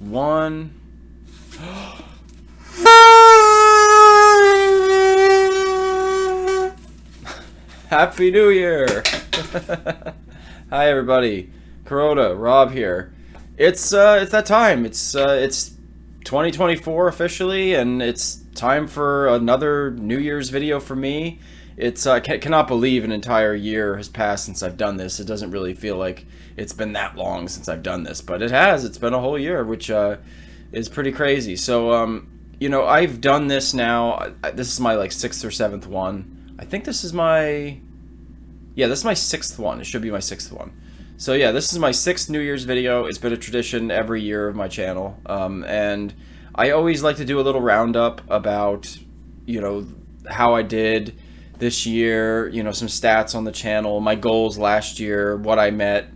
1. Happy New Year! Hi everybody, Kuroda, Rob here. It's that time. It's 2024 officially, and it's time for another New Year's video for me. It's cannot believe an entire year has passed since I've done this. It doesn't really feel like it's been that long since I've done this, but it has. It's been a whole year, which is pretty crazy. So you know, I've done this now. This is my like 6th or 7th one. I think this is my this is my 6th one. It should be my 6th one. So yeah, this is my 6th New Year's video. It's been a tradition every year of my channel, and I always like to do a little roundup about, you know, how I did this year, you know, some stats on the channel, my goals last year, what I met,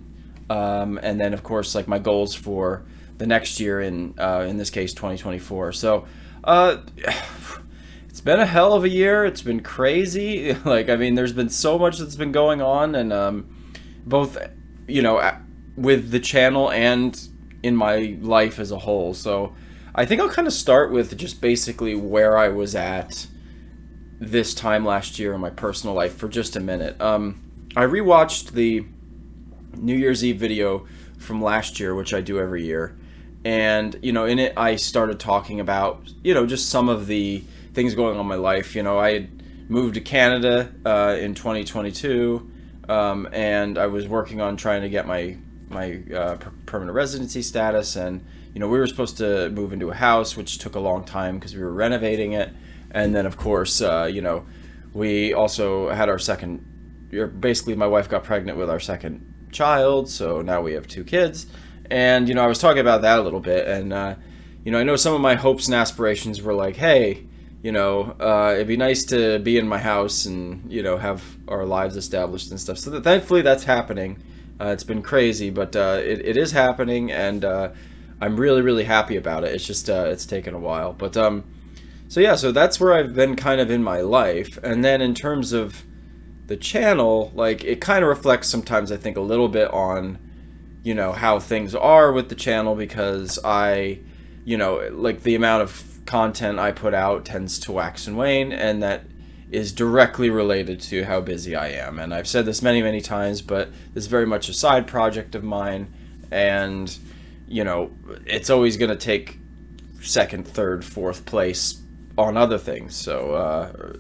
and then of course like my goals for the next year in this case 2024. So it's been a hell of a year. It's been crazy. Like, I mean, there's been so much that's been going on, and both, you know, with the channel and in my life as a whole. So I think I'll kind of start with just basically where I was at this time last year in my personal life for just a minute. I rewatched the New Year's Eve video from last year, which I do every year, and you know, in it I started talking about, you know, just some of the things going on in my life. You know, I had moved to Canada in 2022, and I was working on trying to get my permanent residency status, and you know, we were supposed to move into a house, which took a long time because we were renovating it. And then, of course, you know, we also had our second, basically my wife got pregnant with our second child, so now we have 2 kids. And, you know, I was talking about that a little bit, and, you know, I know some of my hopes and aspirations were like, hey, you know, it'd be nice to be in my house and, you know, have our lives established and stuff. So that, thankfully that's happening. It's been crazy, but it is happening, and I'm really, really happy about it. It's just, it's taken a while. But, so yeah, so that's where I've been kind of in my life. And then in terms of the channel, like, it kind of reflects sometimes, I think, a little bit on, you know, how things are with the channel, because I, you know, like, the amount of content I put out tends to wax and wane, and that is directly related to how busy I am. And I've said this many, many times, but this is very much a side project of mine, and, you know, it's always going to take 2nd, 3rd, 4th place on other things. So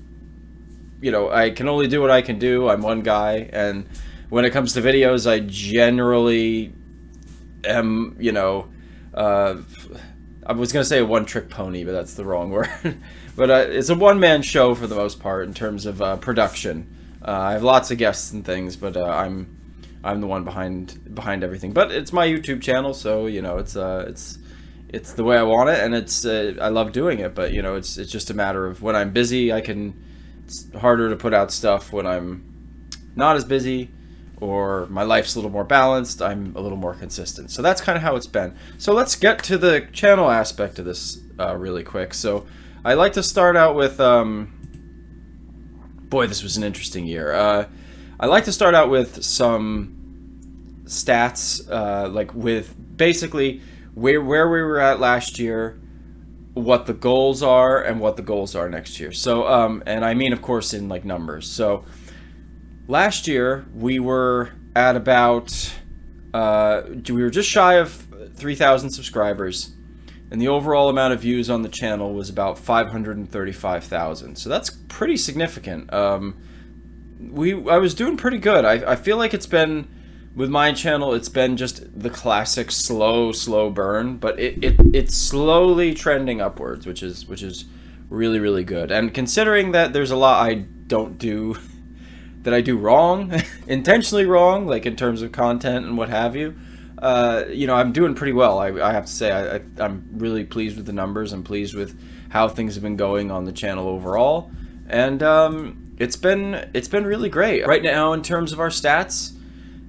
you know, I can only do what I can do. I'm one guy, and when it comes to videos, I generally am, you know, I was gonna say a one-trick pony, but that's the wrong word. But it's a one-man show for the most part in terms of production. I have lots of guests and things, but I'm the one behind everything. But it's my YouTube channel, so you know, it's the way I want it, and it's I love doing it. But you know, it's just a matter of when I'm busy, it's harder to put out stuff. When I'm not as busy, or my life's a little more balanced, I'm a little more consistent. So that's kind of how it's been. So let's get to the channel aspect of this really quick. So I like to start out with boy, this was an interesting year. I like to start out with some stats, like with basically where we were at last year, what the goals are, and what the goals are next year. So, and I mean, of course, in like numbers. So last year we were at about, we were just shy of 3,000 subscribers, and the overall amount of views on the channel was about 535,000. So that's pretty significant. I was doing pretty good. I feel like it's been, with my channel, it's been just the classic slow burn, but it's slowly trending upwards, which is really, really good. And considering that there's a lot I don't do, that I do wrong, intentionally wrong, like in terms of content and what have you, you know, I'm doing pretty well. I have to say, I'm really pleased with the numbers. I'm pleased with how things have been going on the channel overall, and it's been really great. Right now, in terms of our stats,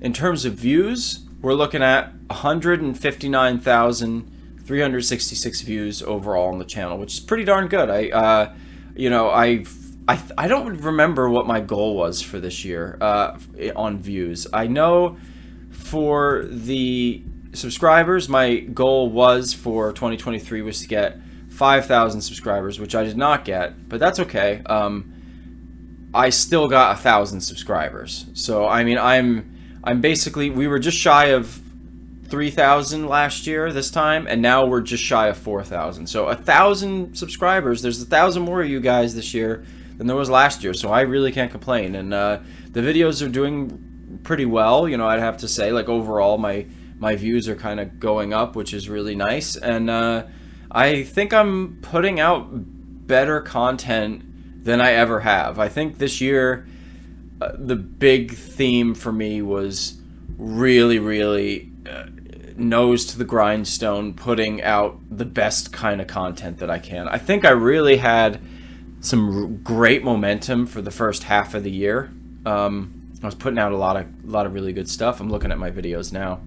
in terms of views, we're looking at 159,366 views overall on the channel, which is pretty darn good. You know, I don't remember what my goal was for this year on views. I know for the subscribers. My goal was for 2023 was to get 5,000 subscribers, which I did not get, but that's okay. I still got 1,000 subscribers. So I mean, I'm basically, we were just shy of 3,000 last year this time, and now we're just shy of 4,000. So 1,000 subscribers. There's 1,000 more of you guys this year than there was last year. So I really can't complain. And the videos are doing pretty well. You know, I'd have to say, like, overall, my views are kind of going up, which is really nice. And I think I'm putting out better content than I ever have. I think this year, the big theme for me was really nose to the grindstone, putting out the best kind of content that I can. I think I really had some great momentum for the first half of the year. I was putting out a lot of really good stuff. I'm looking at my videos now.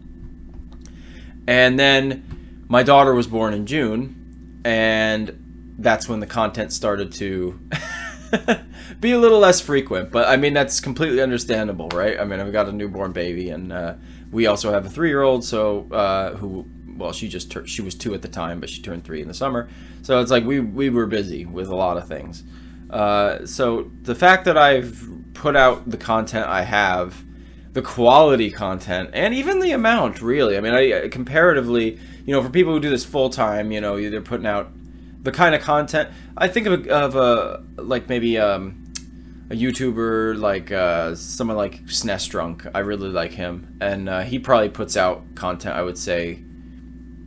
And then my daughter was born in June, and that's when the content started to be a little less frequent. But I mean, that's completely understandable, right? I mean, I've got a newborn baby, and we also have a 3-year-old, so who, well, she was 2 at the time, but she turned 3 in the summer. So it's like we were busy with a lot of things. So the fact that I've put out the content I have, the quality content, and even the amount, really. I mean, I comparatively, you know, for people who do this full time, you know, they're putting out the kind of content. I think of a like maybe a YouTuber like someone like SNES Drunk. I really like him, and he probably puts out content, I would say,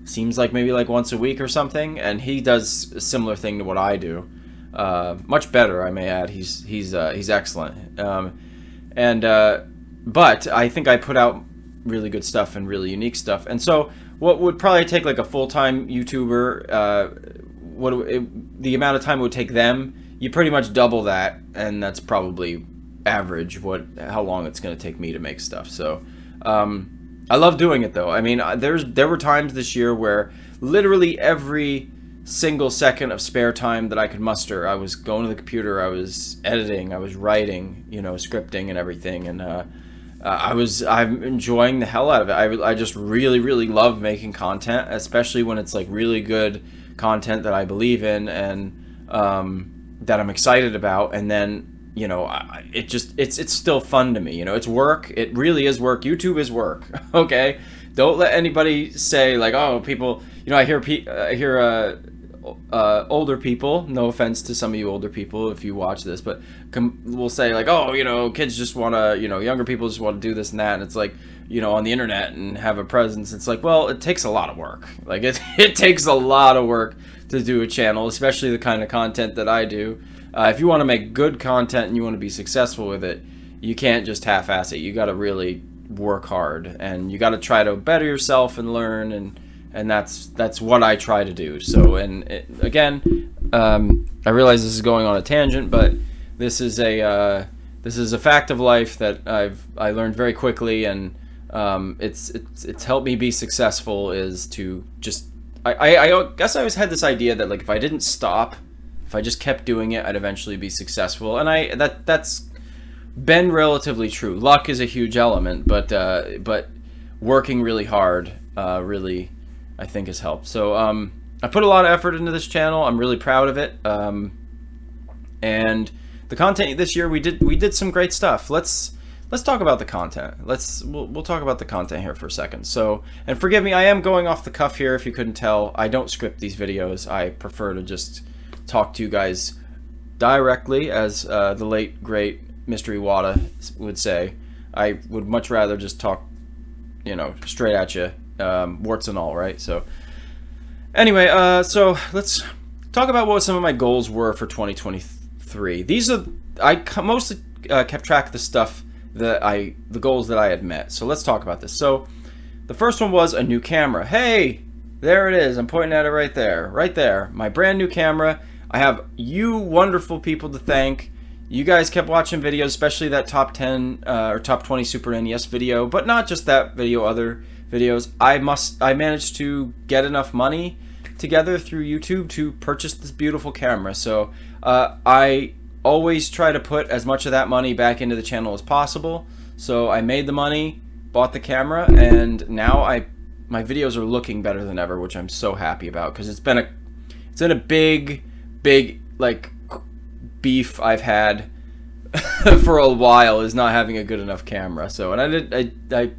seems like maybe like once a week or something, and he does a similar thing to what I do. Much better, I may add. He's excellent. But I think I put out really good stuff and really unique stuff. And so what would probably take like a full-time YouTuber, the amount of time it would take them, you pretty much double that, and that's probably average how long it's going to take me to make stuff. So I love doing it, though. I mean, there were times this year where literally every single second of spare time that I could muster, I was going to the computer, I was editing, I was writing, you know, scripting and everything, and I'm enjoying the hell out of it. I just really love making content, especially when it's like really good content that I believe in and that I'm excited about. And then, you know, it's still fun to me. You know, it's work. It really is work. YouTube is work. Okay, don't let anybody say like, oh, people. You know, I hear older people, no offense to some of you older people if you watch this, but will say like, oh, you know, kids just want to, you know, younger people just want to do this and that, and it's like, you know, on the internet and have a presence. It's like, well, it takes a lot of work. Like it takes a lot of work to do a channel, especially the kind of content that I do. If you want to make good content and you want to be successful with it, you can't just half-ass it. You got to really work hard, and you got to try to better yourself and learn, and that's what I try to do. So, again, I realize this is going on a tangent, but this is a fact of life that I learned very quickly, and it's helped me be successful. Is to just I guess I always had this idea that like if I didn't stop, if I just kept doing it, I'd eventually be successful, and that's been relatively true. Luck is a huge element, but working really hard really, I think, has helped. So I put a lot of effort into this channel. I'm really proud of it. And the content this year, we did some great stuff. Let's talk about the content. We'll talk about the content here for a second. So, and forgive me, I am going off the cuff here if you couldn't tell. I don't script these videos. I prefer to just talk to you guys directly, as the late great Mystery Wada would say. I would much rather just talk, you know, straight at you. Warts and all, right? So anyway, so let's talk about what some of my goals were for 2023. These are, I mostly kept track of the stuff the goals that I had met. So let's talk about this. So the first one was a new camera. Hey, there it is. I'm pointing at it right there, my brand new camera. I have you wonderful people to thank. You guys kept watching videos, especially that top 10 or top 20 Super NES video, but not just that video, other videos. I managed to get enough money together through YouTube to purchase this beautiful camera. So I always try to put as much of that money back into the channel as possible. So I made the money, bought the camera, and now my videos are looking better than ever, which I'm so happy about, because it's been a big like beef I've had for a while, is not having a good enough camera. So, and I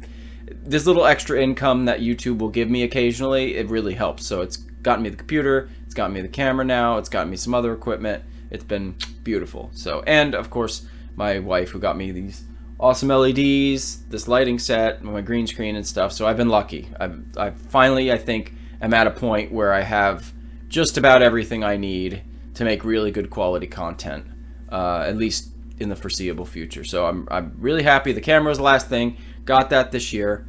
this little extra income that YouTube will give me occasionally, it really helps. So it's gotten me the computer, it's gotten me the camera now, it's gotten me some other equipment. It's been beautiful. So, and of course my wife, who got me these awesome LEDs, this lighting set, my green screen and stuff. So I've been lucky. I finally, I think, am at a point where I have just about everything I need to make really good quality content, at least in the foreseeable future. So I'm really happy. The camera was the last thing. Got that this year.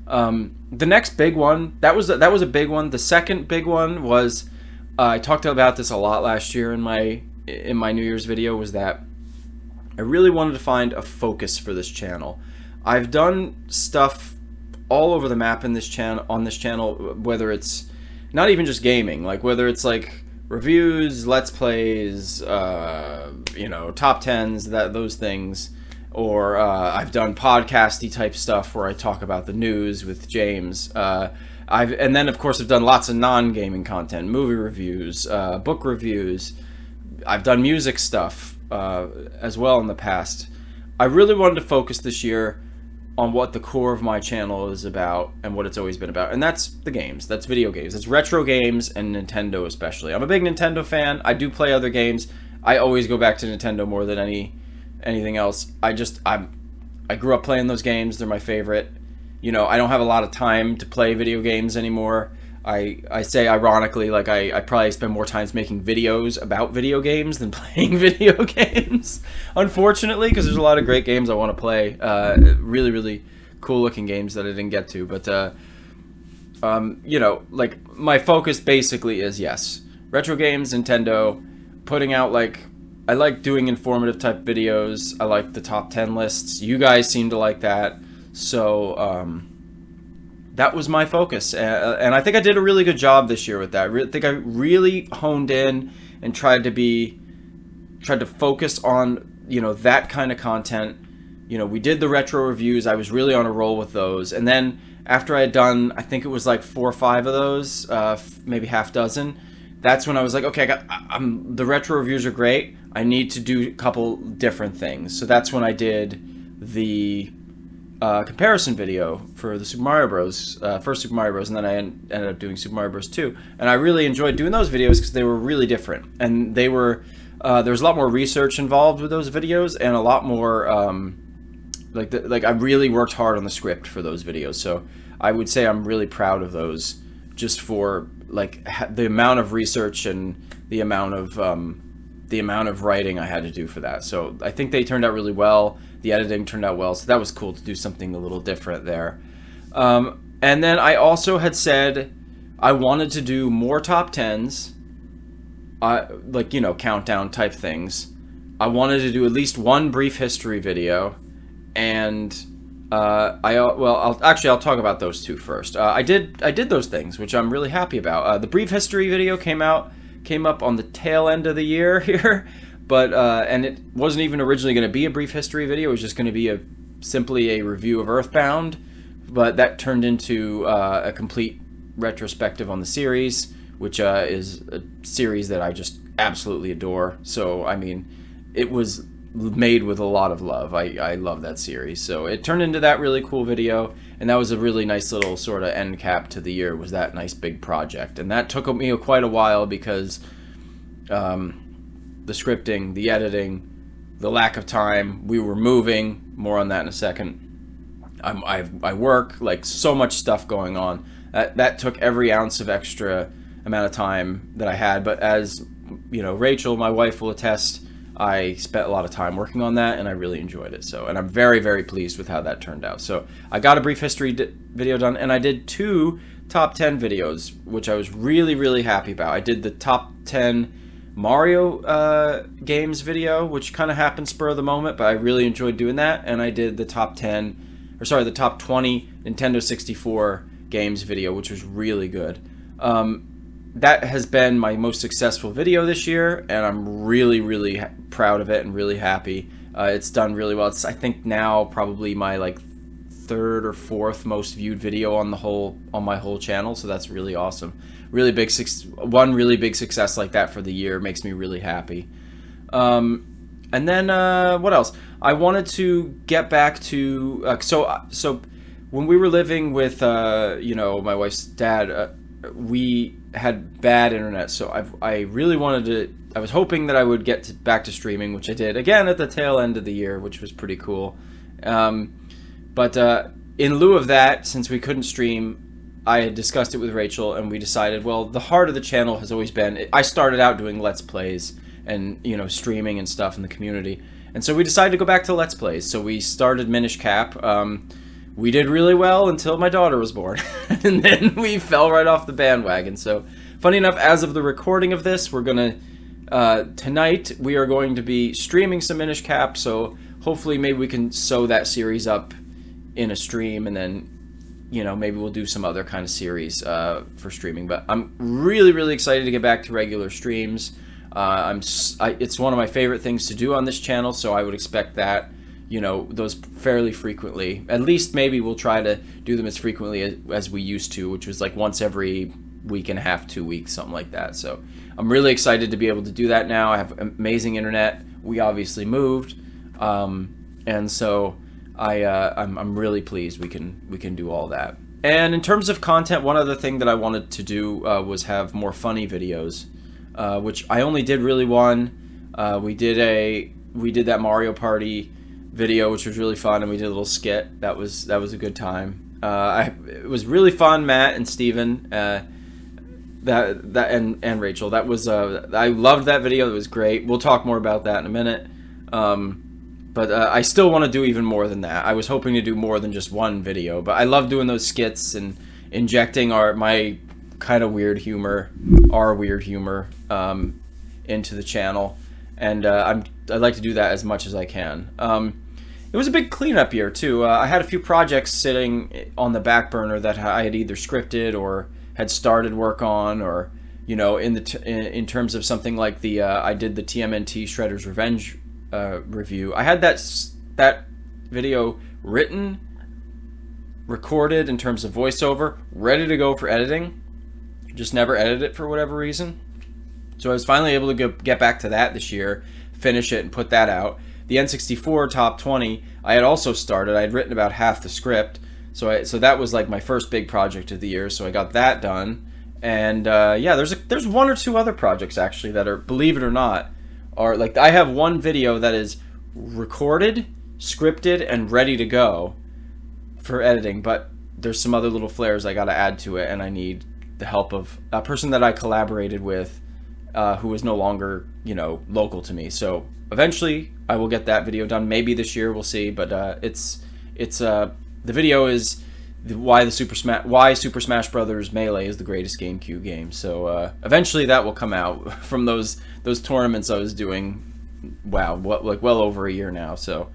The next big one, that was a big one. The second big one was, I talked about this a lot last year in my New Year's video, was that I really wanted to find a focus for this channel. I've done stuff all over the map on this channel, whether it's not even just gaming, like whether it's like reviews, let's plays, top 10s, those things, or I've done podcasty type stuff where I talk about the news with James. And then of course I've done lots of non-gaming content, movie reviews, book reviews. I've done music stuff as well in the past. I really wanted to focus this year on what the core of my channel is about and what it's always been about, and that's the games. That's video games. It's retro games, and Nintendo especially. I'm a big Nintendo fan. I do play other games. I always go back to Nintendo more than anything else. I grew up playing those games. They're my favorite. I don't have a lot of time to play video games anymore. I say ironically, like I probably spend more times making videos about video games than playing video games, unfortunately, because there's a lot of great games I want to play, really, really cool looking games that I didn't get to. But, like my focus basically is, yes, retro games, Nintendo, putting out I like doing informative type videos. I like the top 10 lists. You guys seem to like that. So, that was my focus, and I think I did a really good job this year with that. I think I really honed in and tried to focus on that kind of content. We did the retro reviews. I was really on a roll with those, and then after I had done, I think it was like 4 or 5 of those, maybe half dozen. That's when I was like, okay, the retro reviews are great. I need to do a couple different things. So that's when I did the comparison video for the Super Mario Bros. First Super Mario Bros. And then I ended up doing Super Mario Bros. 2. And I really enjoyed doing those videos because they were really different. And they were, there was a lot more research involved with those videos, and a lot more, I really worked hard on the script for those videos. So I would say I'm really proud of those, just for the amount of research and the amount of writing I had to do for that. So I think they turned out really well. The editing turned out well, so that was cool to do something a little different there. And then I also had said I wanted to do more top 10s, countdown type things. I wanted to do at least one brief history video, and I'll talk about those two first. I did those things, which I'm really happy about. The brief history video came up on the tail end of the year here, but and it wasn't even originally going to be a brief history video. It was just going to be simply a review of Earthbound, but that turned into a complete retrospective on the series, which is a series that I just absolutely adore. So I mean, it was made with a lot of love. I love that series. So it turned into that really cool video, and that was a really nice little sort of end cap to the year, was that nice big project. And that took me quite a while because the scripting, the editing, the lack of time, we were moving, more on that in a second. I work, so much stuff going on. That took every ounce of extra amount of time that I had, but as Rachel, my wife, will attest, I spent a lot of time working on that, and I really enjoyed it. So, and I'm very, very pleased with how that turned out. So I got a brief history video done, and I did 2 top 10 videos, which I was really, really happy about. I did the top 10 Mario games video, which kind of happened spur of the moment, but I really enjoyed doing that. And I did the top 20 Nintendo 64 games video, which was really good. That has been my most successful video this year, and I'm really, really proud of it and really happy. It's done really well. It's, I think, now probably my third or fourth most viewed video on my whole channel, so that's really awesome. Really big one really big success like that for the year makes me really happy. And then what else? I wanted to get back to so when we were living with my wife's dad, we had bad internet, so I really wanted to. I was hoping that I would get back to streaming, which I did again at the tail end of the year, which was pretty cool. But in lieu of that, since we couldn't stream, I had discussed it with Rachel, and we decided, well, the heart of the channel has always been. I started out doing Let's Plays and streaming and stuff in the community, and so we decided to go back to Let's Plays. So we started Minish Cap. We did really well until my daughter was born, and then we fell right off the bandwagon. So, funny enough, as of the recording of this, we're gonna tonight we are going to be streaming some Minish Cap. So hopefully, maybe we can sew that series up in a stream, and then maybe we'll do some other kind of series for streaming. But I'm really, really excited to get back to regular streams. It's one of my favorite things to do on this channel, so I would expect that. Those fairly frequently. At least maybe we'll try to do them as frequently as we used to, which was like once every week and a half, 2 weeks, something like that. So I'm really excited to be able to do that now. I have amazing internet. We obviously moved, and so I'm really pleased we can do all that. And in terms of content, one other thing that I wanted to do was have more funny videos, which I only did really one. We did that Mario Party video, which was really fun, and we did a little skit. That was a good time. It was really fun. Matt and Steven, and Rachel. That was I loved that video. It was great. We'll talk more about that in a minute. But I still want to do even more than that. I was hoping to do more than just one video, but I love doing those skits and injecting my kind of weird humor, into the channel, and I'd like to do that as much as I can. It was a big cleanup year too. I had a few projects sitting on the back burner that I had either scripted or had started work on, or in terms of something like I did the TMNT Shredder's Revenge review. I had that video written, recorded in terms of voiceover, ready to go for editing. Just never edited it for whatever reason. So I was finally able to get back to that this year, finish it, and put that out. The N64 Top 20, I had also started. I had written about half the script, so that was like my first big project of the year. So I got that done, and there's one or two other projects actually that are, believe it or not, are like, I have one video that is recorded, scripted, and ready to go for editing, but there's some other little flares I got to add to it, and I need the help of a person that I collaborated with, who is no longer local to me. So eventually I will get that video done. Maybe this year, we'll see. But the video is why Super Smash Brothers Melee is the greatest GameCube game. So eventually that will come out from those tournaments I was doing. Wow, well over a year now. So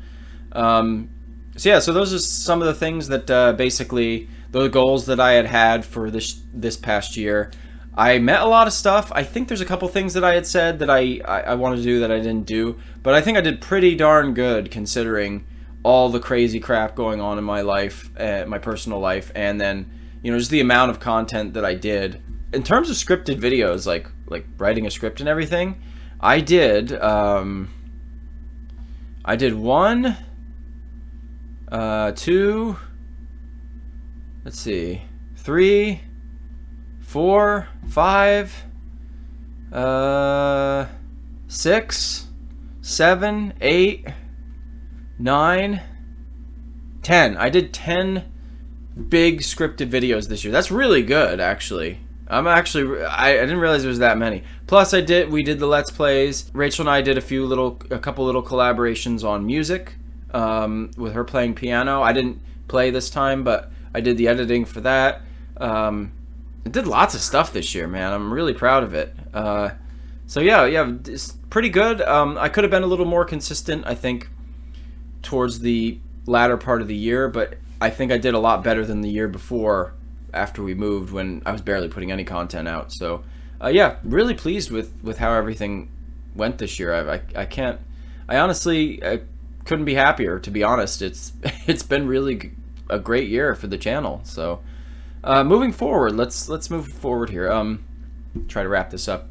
so those are some of the things that basically the goals that I had for this past year. I met a lot of stuff. I think there's a couple things that I had said that I wanted to do that I didn't do, but I think I did pretty darn good considering all the crazy crap going on in my life, my personal life, and then just the amount of content that I did. In terms of scripted videos, like writing a script and everything, I did one, two, let's see, 3, 4, 5, 6, 7, 8, 9, 10. I did 10 big scripted videos this year. That's really good, actually. I didn't realize there was that many. Plus, we did the Let's Plays. Rachel and I did a couple little collaborations on music, with her playing piano. I didn't play this time, but I did the editing for that. I did lots of stuff this year, man. I'm really proud of it. So yeah, it's pretty good. I could have been a little more consistent, I think, towards the latter part of the year, but I think I did a lot better than the year before after we moved, when I was barely putting any content out. So yeah, really pleased with how everything went this year. I honestly couldn't be happier, to be honest. It's been really a great year for the channel. So moving forward, let's move forward here. Try to wrap this up.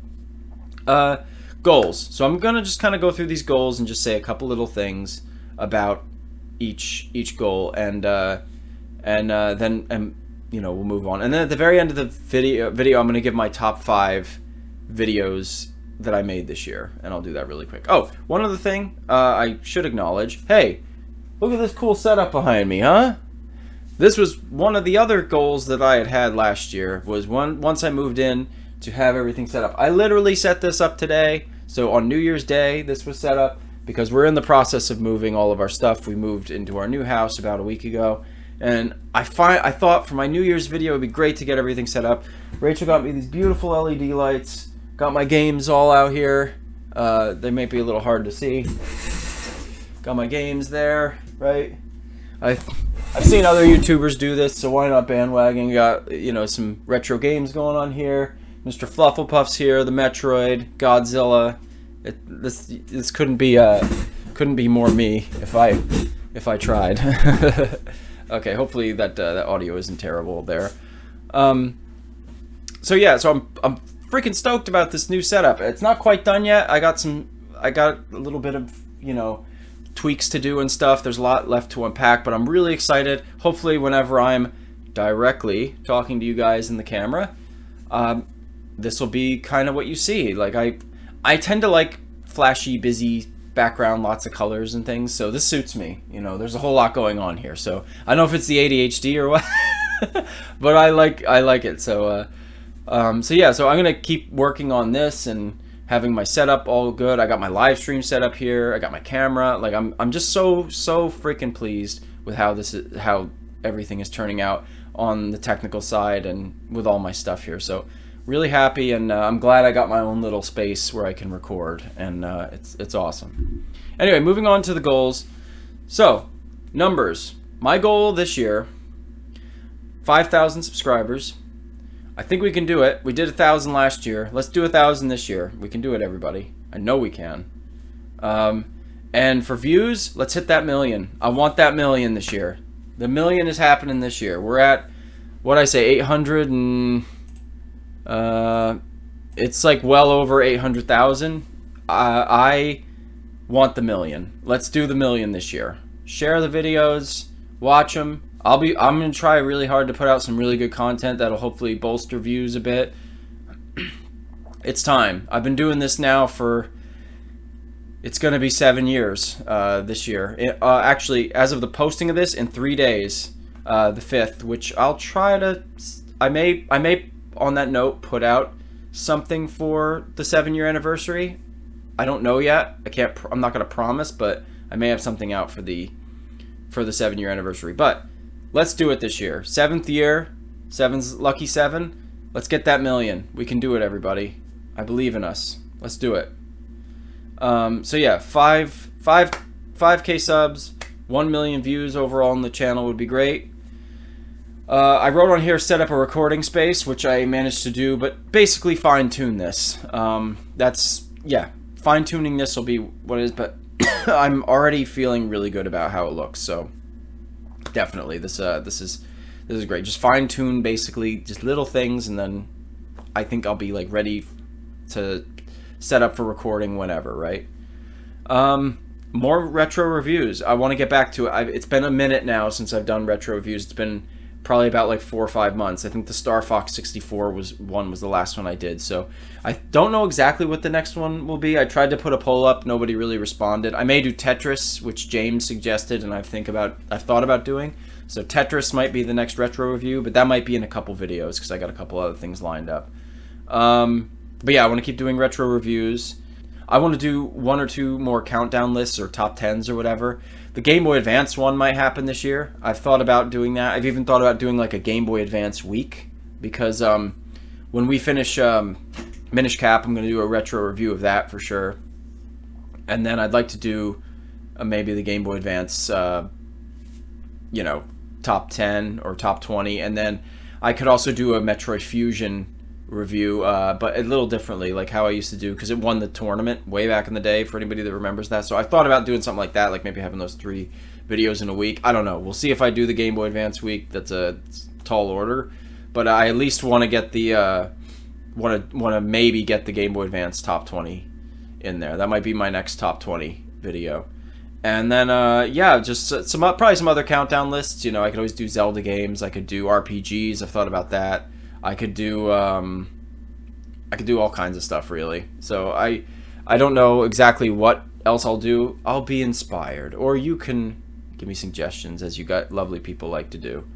Goals. So I'm gonna just kind of go through these goals and just say a couple little things about each goal, and then you know, we'll move on. And then at the very end of the video I'm gonna give my top 5 videos that I made this year, and I'll do that really quick. Oh, one other thing I should acknowledge. Hey, look at this cool setup behind me, huh? This was one of the other goals that I had last year, was once I moved in, to have everything set up. I literally set this up today. So on New Year's Day, this was set up because we're in the process of moving all of our stuff. We moved into our new house about a week ago, and I thought for my New Year's video it'd be great to get everything set up. Rachel got me these beautiful LED lights. Got my games all out here. They may be a little hard to see. Got my games there, right? I've seen other YouTubers do this, so why not bandwagon? Got, you know, some retro games going on here. Mr. Flufflepuff's here, the Metroid, Godzilla. This couldn't be more me if I tried. Okay, hopefully that audio isn't terrible there. So yeah, so I'm freaking stoked about this new setup. It's not quite done yet. I got a little bit of, you know, tweaks to do and stuff. There's a lot left to unpack, but I'm really excited. Hopefully whenever I'm directly talking to you guys in the camera, this will be kind of what you see. Like I tend to like flashy, busy background, lots of colors and things, so this suits me. You know, there's a whole lot going on here, so I don't know if it's the ADHD or what, but I like it. So so yeah, so I'm gonna keep working on this and having my setup all good. I got my live stream set up here. I got my camera. Like I'm just so freaking pleased with how everything is turning out on the technical side and with all my stuff here. So really happy, and I'm glad I got my own little space where I can record, and it's awesome. Anyway, moving on to the goals. So numbers. My goal this year, 5,000 subscribers. I think we can do it. We did 1,000 last year. Let's do 1,000 this year. We can do it, everybody. I know we can. And for views, let's hit that 1,000,000. I want that 1,000,000 this year. The 1,000,000 is happening this year. We're at, what'd I say, 800 and... it's like well over 800,000. I want the 1,000,000. Let's do the 1,000,000 this year. Share the videos, watch them. I'm gonna try really hard to put out some really good content that'll hopefully bolster views a bit. It's time. I've been doing this now for, it's gonna be 7 years this year. Actually, as of the posting of this, in 3 days, the 5th, which I'll try to, I may on that note put out something for the 7-year anniversary. I don't know yet. I'm not gonna promise, but I may have something out for the 7-year anniversary. But let's do it this year. 7th year, 7's lucky 7. Let's get that 1,000,000. We can do it, everybody. I believe in us. Let's do it. So yeah, 5K subs, 1,000,000 views overall on the channel would be great. I wrote on here, set up a recording space, which I managed to do, but basically fine-tune this. Yeah, fine-tuning this will be what it is, but I'm already feeling really good about how it looks, so definitely, this is great. Just fine-tune, basically, just little things, and then I think I'll be, like, ready to set up for recording whenever, right? More retro reviews. I want to get back to it. It's been a minute now since I've done retro reviews. It's been probably about like 4 or 5 months. I think the Star Fox 64 was the last one I did. So I don't know exactly what the next one will be. I tried to put a poll up. Nobody really responded. I may do Tetris, which James suggested, and I've thought about doing. So Tetris might be the next retro review, but that might be in a couple videos because I got a couple other things lined up. But yeah, I want to keep doing retro reviews. I want to do 1 or 2 more countdown lists or top 10s or whatever. The Game Boy Advance one might happen this year. I've thought about doing that. I've even thought about doing like a Game Boy Advance week, because when we finish Minish Cap, I'm going to do a retro review of that for sure. And then I'd like to do maybe the Game Boy Advance, you know, top 10 or top 20. And then I could also do a Metroid Fusion review, but a little differently, like how I used to do, because it won the tournament way back in the day, for anybody that remembers that. So I thought about doing something like that, like maybe having those 3 videos in a week. I don't know. We'll see if I do the Game Boy Advance week. That's a tall order, but I at least want to get the want to maybe get the Game Boy Advance top 20 in there. That might be my next top 20 video. And then yeah, just probably some other countdown lists. You know, I could always do Zelda games. I could do RPGs. I've thought about that. I could do all kinds of stuff, really. So I don't know exactly what else I'll do. I'll be inspired, or you can give me suggestions, as you got lovely people like to do.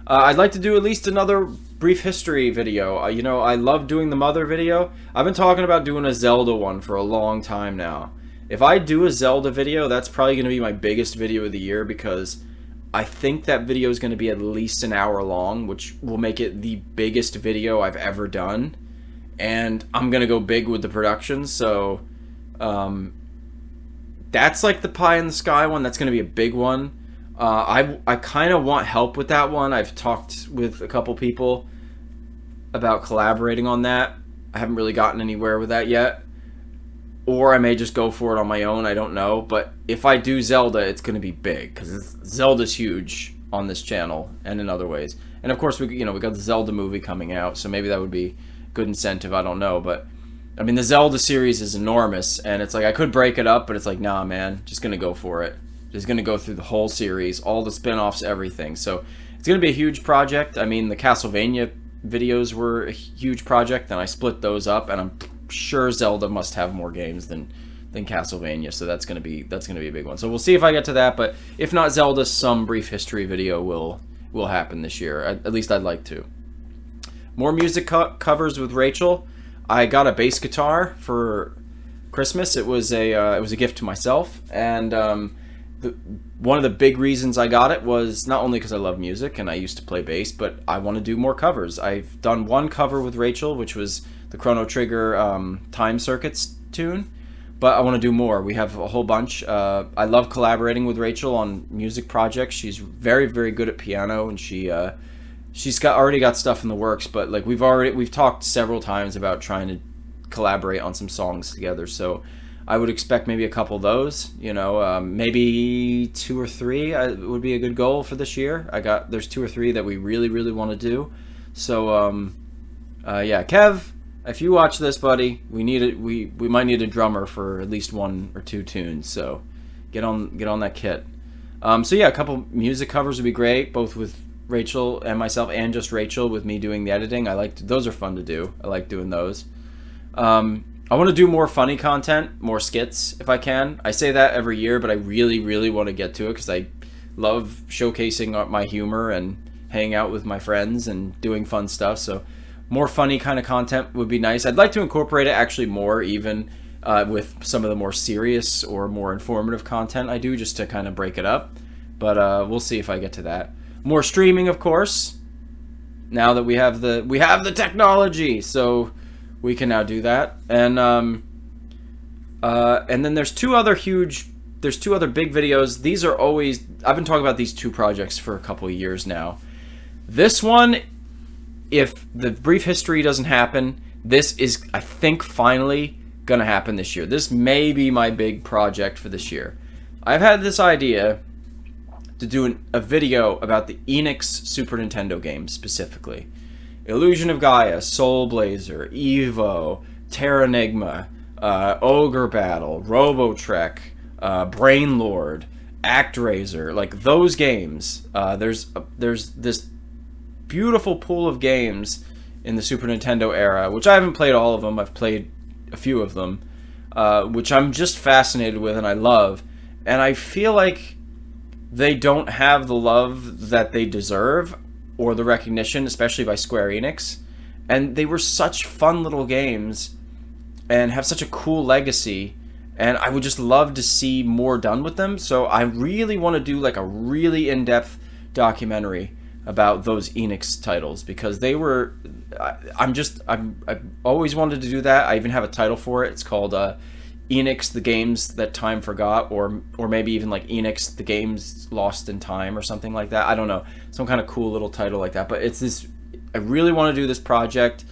I'd like to do at least another brief history video. You know, I love doing the Mother video. I've been talking about doing a Zelda one for a long time now. If I do a Zelda video, that's probably going to be my biggest video of the year, because I think that video is going to be at least an hour long, which will make it the biggest video I've ever done. And I'm going to go big with the production, so that's like the pie in the sky one. That's going to be a big one. I kind of want help with that one. I've talked with a couple people about collaborating on that. I haven't really gotten anywhere with that yet. Or I may just go for it on my own. I don't know. But if I do Zelda, it's going to be big, because Zelda's huge on this channel and in other ways. And of course, we got the Zelda movie coming out, so maybe that would be good incentive. I don't know. But I mean, the Zelda series is enormous, and it's like I could break it up, but it's like, nah, man, just going to go for it. Just going to go through the whole series, all the spin-offs, everything. So it's going to be a huge project. I mean, the Castlevania videos were a huge project, and I split those up, and I'm sure Zelda must have more games than Castlevania, so that's going to be a big one. So we'll see if I get to that, but if not Zelda, some brief history video will happen this year. At least I'd like to. More music covers with Rachel. I got a bass guitar for Christmas. It was a gift to myself, and one of the big reasons I got it was not only because I love music and I used to play bass, but I want to do more covers. I've done one cover with Rachel, which was the Chrono Trigger Time Circuits tune, but I want to do more. We have a whole bunch. I love collaborating with Rachel on music projects. She's very, very good at piano, and she's already got stuff in the works. But like we've talked several times about trying to collaborate on some songs together. So I would expect maybe a couple of those. Maybe 2 or 3 would be a good goal for this year. There's 2 or 3 that we really, really want to do. So yeah, Kev, if you watch this, buddy, we might need a drummer for at least 1 or 2 tunes. So get on that kit. So yeah, a couple music covers would be great, both with Rachel and myself, and just Rachel with me doing the editing. Those are fun to do. I like doing those. I want to do more funny content, more skits if I can. I say that every year, but I really, really want to get to it, because I love showcasing my humor and hanging out with my friends and doing fun stuff. So more funny kind of content would be nice. I'd like to incorporate it actually more, even with some of the more serious or more informative content I do, just to kind of break it up. But we'll see if I get to that. More streaming, of course. Now that we have the technology, so we can now do that. And then there's two other big videos. These are always, I've been talking about these 2 projects for a couple of years now. This one, if the brief history doesn't happen, this is, I think, finally gonna happen this year. This may be my big project for this year. I've had this idea to do a video about the Enix Super Nintendo games specifically. Illusion of Gaia, Soul Blazer, Evo, Terranigma, Ogre Battle, Robotrek, Brainlord, ActRaiser, like those games. There's this beautiful pool of games in the Super Nintendo era, which I haven't played all of them. I've played a few of them, which I'm just fascinated with and I love. And I feel like they don't have the love that they deserve, or the recognition, especially by Square Enix. And they were such fun little games and have such a cool legacy, and I would just love to see more done with them. So I really want to do like a really in-depth documentary about those Enix titles, because they were, I've always wanted to do that. I even have a title for it. It's called Enix, the Games That Time Forgot, or maybe even like Enix, the Games Lost in Time, or something like that. I don't know, some kind of cool little title like that. But it's this, I really want to do this project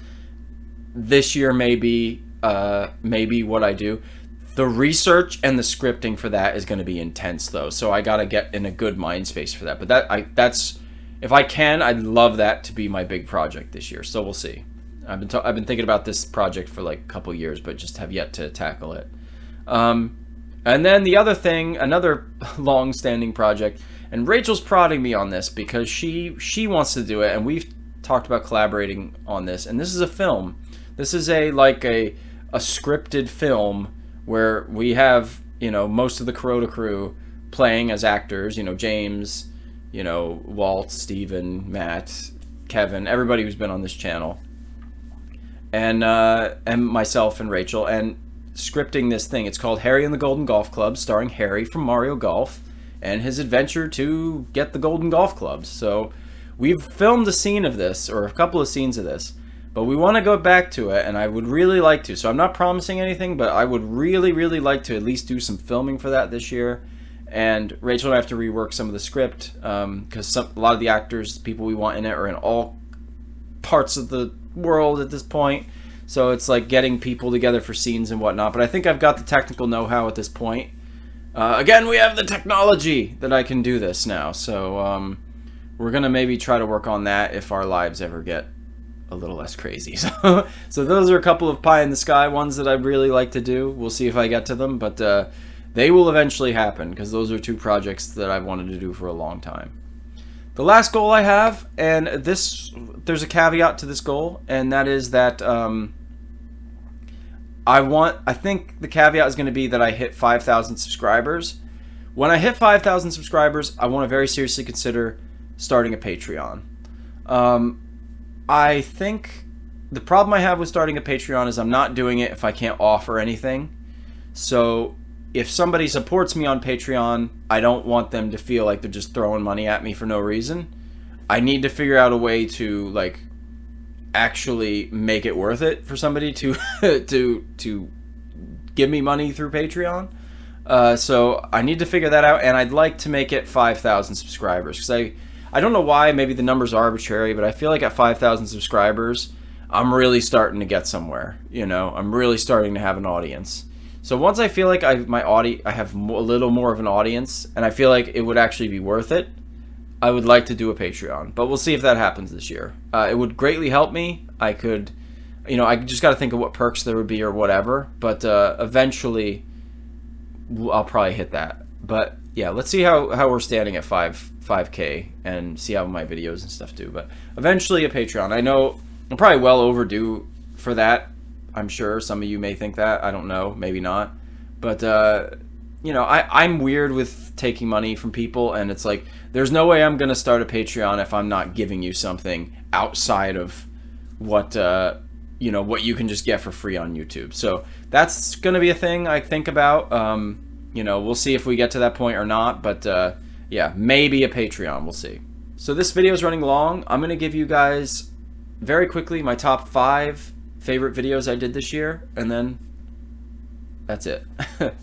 this year. Maybe what I do. The research and the scripting for that is going to be intense, though. So I got to get in a good mind space for that. But that's if I can, I'd love that to be my big project this year. So we'll see. I've been thinking about this project for like a couple years, but just have yet to tackle it. And then the other thing, another long-standing project, and Rachel's prodding me on this because she wants to do it, and we've talked about collaborating on this. And this is a film. This is a scripted film where we have, most of the Kuroda crew playing as actors. James, Walt, Steven, Matt, Kevin, everybody who's been on this channel, and myself and Rachel, and scripting this thing. It's called Harry and the Golden Golf Club, starring Harry from Mario Golf and his adventure to get the Golden Golf Clubs. So we've filmed a scene of this, or a couple of scenes of this, but we want to go back to it, and I would really like to. So I'm not promising anything, but I would really, really like to at least do some filming for that this year. And Rachel and I have to rework some of the script because a lot of the actors, people we want in it, are in all parts of the world at this point. So it's like getting people together for scenes and whatnot. But I think I've got the technical know-how at this point. Again, we have the technology that I can do this now. So we're going to maybe try to work on that if our lives ever get a little less crazy. So those are a couple of pie-in-the-sky ones that I'd really like to do. We'll see if I get to them. But they will eventually happen because those are two projects that I've wanted to do for a long time. The last goal I have, and there's a caveat to this goal, and that is that I think the caveat is going to be that I hit 5,000 subscribers. When I hit 5,000 subscribers, I want to very seriously consider starting a Patreon. I think the problem I have with starting a Patreon is I'm not doing it if I can't offer anything. So if somebody supports me on Patreon, I don't want them to feel like they're just throwing money at me for no reason. I need to figure out a way to actually make it worth it for somebody to to give me money through Patreon. So I need to figure that out, and I'd like to make it 5,000 subscribers because I don't know why. Maybe the number's arbitrary, but I feel like at 5,000 subscribers, I'm really starting to get somewhere. I'm really starting to have an audience. So once I feel like I have a little more of an audience, and I feel like it would actually be worth it, I would like to do a Patreon. But we'll see if that happens this year. It would greatly help me. I could, I just got to think of what perks there would be or whatever. But eventually, I'll probably hit that. But yeah, let's see how we're standing at 5K and see how my videos and stuff do. But eventually a Patreon. I know I'm probably well overdue for that. I'm sure some of you may think that. I don't know. Maybe not. But, I'm weird with taking money from people. And it's like, there's no way I'm going to start a Patreon if I'm not giving you something outside of what you can just get for free on YouTube. So that's going to be a thing I think about. We'll see if we get to that point or not. But, yeah, maybe a Patreon. We'll see. So this video is running long. I'm going to give you guys very quickly my top 5 favorite videos I did this year, and then that's it.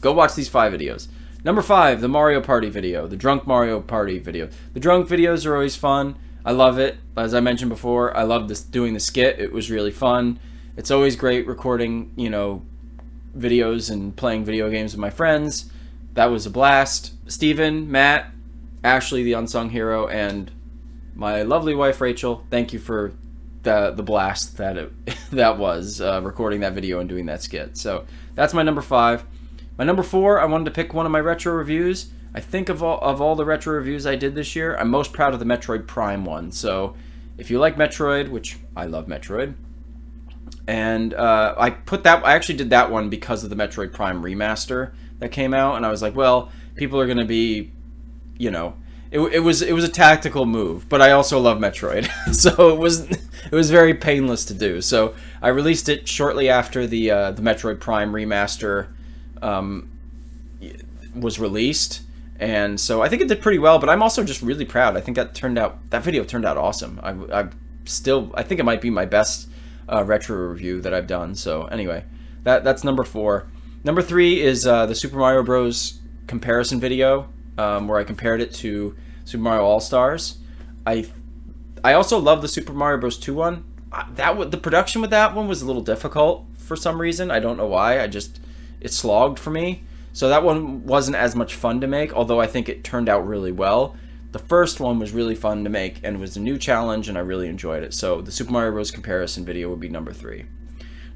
Go watch these 5 videos. Number 5, the Mario Party video, the drunk Mario Party video. The drunk videos are always fun. I love it. As I mentioned before, I love doing the skit. It was really fun. It's always great recording, videos and playing video games with my friends. That was a blast. Steven, Matt, Ashley, the unsung hero, and my lovely wife Rachel, thank you for the blast that was recording that video and doing that skit. So that's my number 5. My number 4, I wanted to pick one of my retro reviews. I think of all the retro reviews I did this year, I'm most proud of the Metroid Prime one. So if you like Metroid, which I love Metroid, and I actually did that one because of the Metroid Prime remaster that came out, and I was like, well, people are going to be, it was a tactical move, but I also love Metroid, so it was very painless to do. So I released it shortly after the Metroid Prime remaster was released, and so I think it did pretty well. But I'm also just really proud. I think that video turned out awesome. I think it might be my best retro review that I've done. So anyway, that's number 4. Number 3 is the Super Mario Bros. Comparison video, where I compared it to Super Mario All-Stars. I also love the Super Mario Bros. 2 one. The production with that one was a little difficult for some reason. I don't know why. it slogged for me. So that one wasn't as much fun to make, although I think it turned out really well. The first one was really fun to make and was a new challenge, and I really enjoyed it. So the Super Mario Bros. Comparison video would be number 3.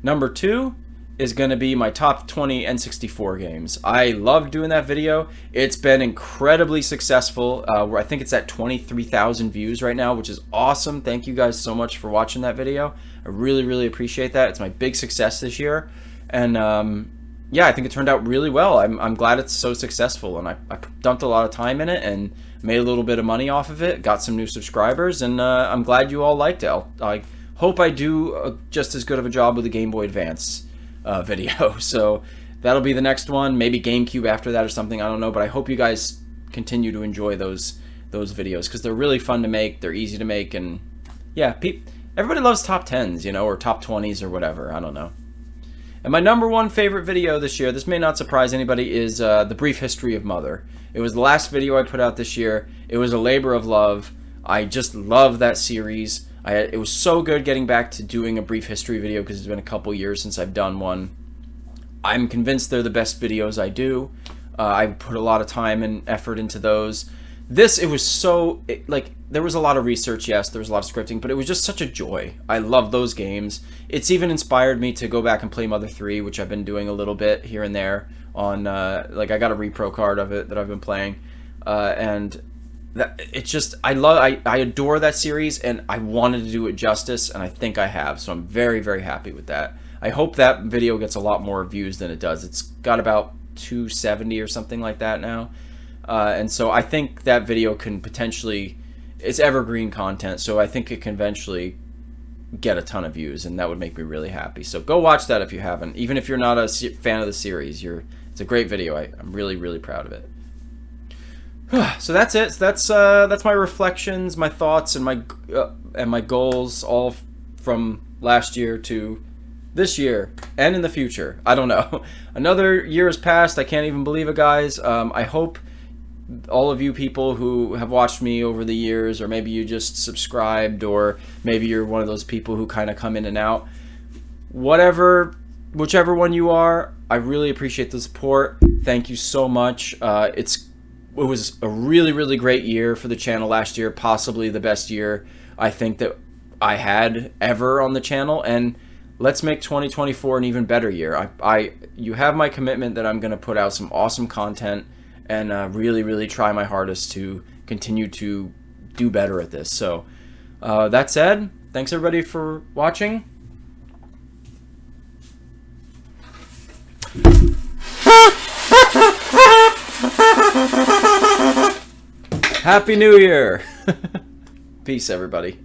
Number 2 is going to be my top 20 N64 games. I loved doing that video. It's been incredibly successful. I think it's at 23,000 views right now, which is awesome. Thank you guys so much for watching that video. I really, really appreciate that. It's my big success this year. And yeah, I think it turned out really well. I'm glad it's so successful, and I dumped a lot of time in it and made a little bit of money off of it, got some new subscribers, and I'm glad you all liked it. I hope I do just as good of a job with the Game Boy Advance video. So that'll be the next one, maybe GameCube after that or something, I don't know, but I hope you guys continue to enjoy those videos, because they're really fun to make, they're easy to make, and yeah, everybody loves top 10s, you know, or top 20s or whatever, I don't know. And my number 1 favorite video this year, this may not surprise anybody, is The Brief History of Mother. It was the last video I put out this year. It was a labor of love. I just love that series. It was so good getting back to doing a brief history video, because it's been a couple years since I've done one. I'm convinced they're the best videos I do. I put a lot of time and effort into those. It was so, there was a lot of research, yes, there was a lot of scripting, but it was just such a joy. I love those games. It's even inspired me to go back and play Mother 3, which I've been doing a little bit here and there on, I got a repro card of it that I've been playing, and it's just, I adore that series, and I wanted to do it justice, and I think I have, so I'm very, very happy with that. I hope that video gets a lot more views than it does. It's got about 270 or something like that now. And so I think that video can potentially, it's evergreen content, so I think it can eventually get a ton of views, and that would make me really happy. So go watch that if you haven't. Even if you're not a fan of the series, it's a great video. I'm really, really proud of it. So that's it. That's my reflections, my thoughts, and my goals, all from last year to this year and in the future. I don't know. Another year has passed. I can't even believe it, guys. I hope all of you people who have watched me over the years, or maybe you just subscribed, or maybe you're one of those people who kind of come in and out, whichever one you are, I really appreciate the support. Thank you so much. It was a really, really great year for the channel last year, possibly the best year I think that I had ever on the channel, and let's make 2024 an even better year. You have my commitment that I'm going to put out some awesome content and really, really try my hardest to continue to do better at this. So that said, thanks everybody for watching. Happy New Year! Peace, everybody.